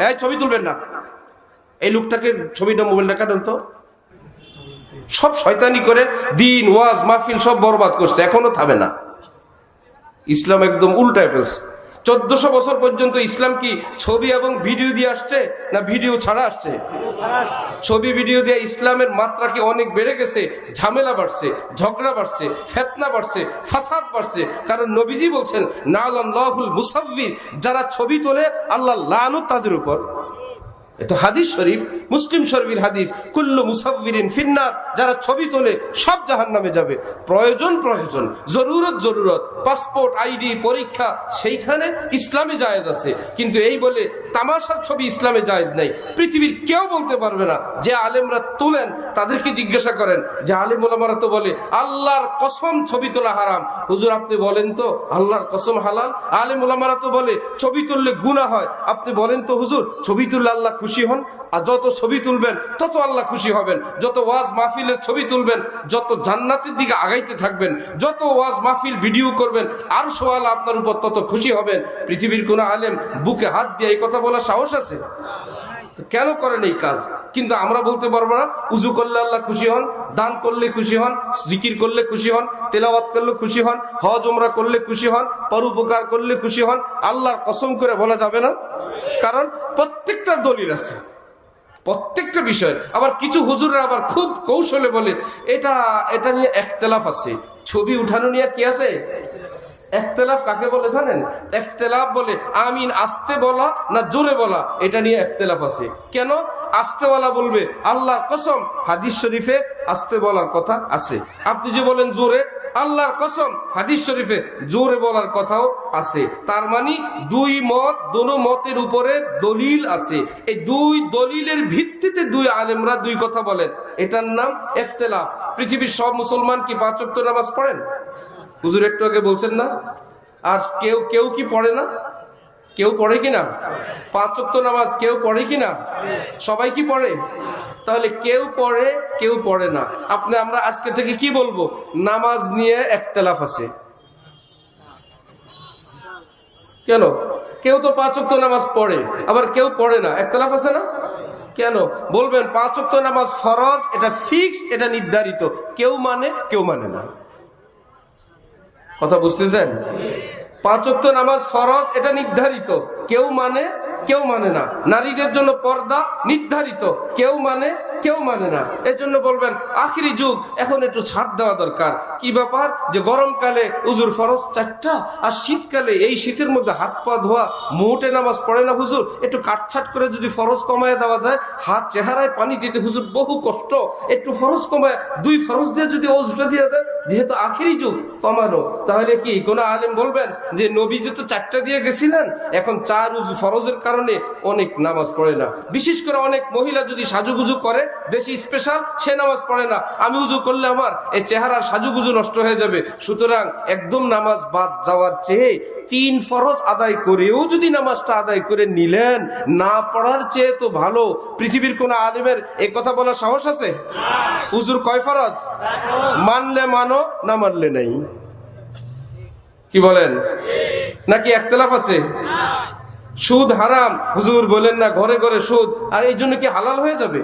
এই ছবি তুলবেন না, এই লোকটাকে ছবিটা মোবাইলটা কাটেন তো। সব শয়তানি করে দিন ওয়াজ মাহফিল সব বরবাদ করছে, এখনো থামে না। ইসলাম একদম উল্টায় ফেলছে। 1400 বছর পর্যন্ত ইসলাম কি ছবি এবং ভিডিও দিয়ে আসছে না ভিডিও ছাড়া আসছে? ছবি ভিডিও দিয়ে ইসলামের মাত্রা কি অনেক বেড়ে গেছে, ঝামেলা বাড়ছে, ঝগড়া বাড়ছে, ফিতনা বাড়ছে, ফাসাদ বাড়ছে। কারণ নবীজি বলছেন নাআল্লাহুল মুসাফফির, যারা ছবি তোলে আল্লাহ লানত তাদের উপর। এটা হাদিস শরীফ, মুসলিম শরীফের হাদিস, কুল্লু মুসাফফিরিন ফিন্নার, যারা ছবি তোলে সব জাহান্নামে যাবে। প্রয়োজন জরুরত, পাসপোর্ট আইডি পরীক্ষা সেইখানে ইসলামে জায়েজ আছে, কিন্তু এই বলে তামাশার ছবি ইসলামে জায়েজ নাই। পৃথিবীর কেউ বলতে পারবে না। যে আলেমরা তোলেন তাদেরকে জিজ্ঞাসা করেন, যে আলেম ওলামারা তো বলে আল্লাহর কসম ছবি তোলা হারাম। হুজুর আপনি বলেন তো আল্লাহর কসম হালাল? আলেম ওলামারা তো বলে ছবি তুললে গুনাহ হয়, আপনি বলেন তো হুজুর ছবি তুললে আল্লাহ খুশি হন? আর যত ছবি তুলবেন তত আল্লাহ খুশি হবেন। যত ওয়াজ মাহফিলের ছবি তুলবেন, যত জান্নাতের দিকে আগাইতে থাকবেন, যত ওয়াজ মাহফিল ভিডিও করবেন, আর সোয়াল আপনার উপর তত খুশি হবেন। পৃথিবীর কোন আলেম বুকে হাত দিয়ে এই কথা বলার সাহস আছে? কেন করেন এই কাজ? কিন্তু আমরা বলতে পারবো না উজু করলে আল্লাহ খুশি হন, দান করলে খুশি হন, জিকির করলে খুশি হন, তেলাওয়াত করলে খুশি হন, হজ উমরা করলে খুশি হন, পরোপকার করলে খুশি হন। আল্লাহর কসম করে বলা যাবে না, কারণ প্রত্যেকটা দলিল আছে, প্রত্যেকটা বিষয়। আবার কিছু হুজুররা আবার খুব কৌশলে বলে এটা নিয়ে ইখতিলাফ আছে। ছবি উঠানো নিয়ে কি আছে? ইখতিলাফ কাকে বলে জানেন? ইখতিলাফ বলে আমিন আস্তে বলা না জোরে বলা, এটা নিয়ে ইখতিলাফ আছে। কেন আস্তে বলা বলবে? আল্লাহর কসম হাদিস শরীফে আস্তে বলার কথা আছে। আপনি যে বলেন জোরে, আল্লাহর কসম হাদিস শরীফে জোরে বলার কথাও আছে। তার মানে দুই মত, দোনো মতের উপরে দলিল আছে। এই দুই দলিলের ভিত্তিতে দুই আলেমরা দুই কথা বলেন, এটার নাম ইখতিলাফ। পৃথিবীর সব মুসলমান কি 5 ওয়াক্ত নামাজ পড়েন? হুজুর একটু আগে বলছেন না? আর কেউ কি পড়ে না? কেউ পড়ে কিনা? 5 ওয়াক্ত নামাজ কেউ পড়ে কিনা? সবাই কি পড়ে? তাহলে কেউ পড়ে কেউ পড়ে না। আমরা আজকে থেকে কি বলবো? নামাজ নিয়ে ইখতিলাফ আছে। কেন? কেউ তো 5 ওয়াক্ত নামাজ পড়ে, আবার কেউ পড়ে না, ইখতিলাফ আছে না? কেন বলবেন 5 ওয়াক্ত নামাজ ফরজ, এটা ফিক্সড, এটা নির্ধারিত, কেউ মানে কেউ মানে না। কথা বুঝতেছেন? 5 ওয়াক্ত নামাজ ফরজ, এটা নির্ধারিত, কেউ মানে কেউ মানে না। নারীদের জন্য পর্দা নির্ধারিত, কেউ মানে কেউ মানে না। এই জন্য বলবেন আখিরি যুগ, এখন একটু ছাড় দেওয়া দরকার। কি ব্যাপার? যে গরমকালে হুজুর ফরজ 4টা, আর শীতকালে এই শীতের মধ্যে হাত পা ধোয়া, মোটে নামাজ পড়ে না হুজুর, একটু কাটছাট করে যদি ফরজ কমায় দেওয়া যায়, হাত চেহারায় পানি দিতে হুজুর বহু কষ্ট, একটু ফরজ কমায় 2 ফরজ দিয়ে যদি ওজুটা দিয়ে দেয়, যেহেতু আখিরি যুগ কমানো, তাহলে কি কোন আলেম বলবেন যে নবীজি তো 4টা দিয়ে গেছিলেন, এখন 4 ফরজের কারণে অনেক নামাজ পড়ে না। বিশেষ করে অনেক মহিলা যদি সাজুগুজু করে বেশি স্পেশাল, সে নামাজ পড়ে না। আমি উজু করলে আমার এই চেহারার সাজুগুজু নষ্ট হয়ে যাবে। সুতরাং একদম নামাজ বাদ যাওয়ার চেয়ে 3 ফরজ আদায় করেও যদি নামাজটা আদায় করে নিলেন, না পড়ার চেয়ে তো ভালো। পৃথিবীর কোন আলেমের এই কথা বলার সাহস আছে? হুজুর কয় ফরজ? মানলে মানো, না মানলে নাই। কি বলেন? নাকি ইখতিলাফ আছে? সুদ হারাম, হুজুর বলেন না ঘরে ঘরে সুদ, আর এই জন্য কি হালাল হয়ে যাবে?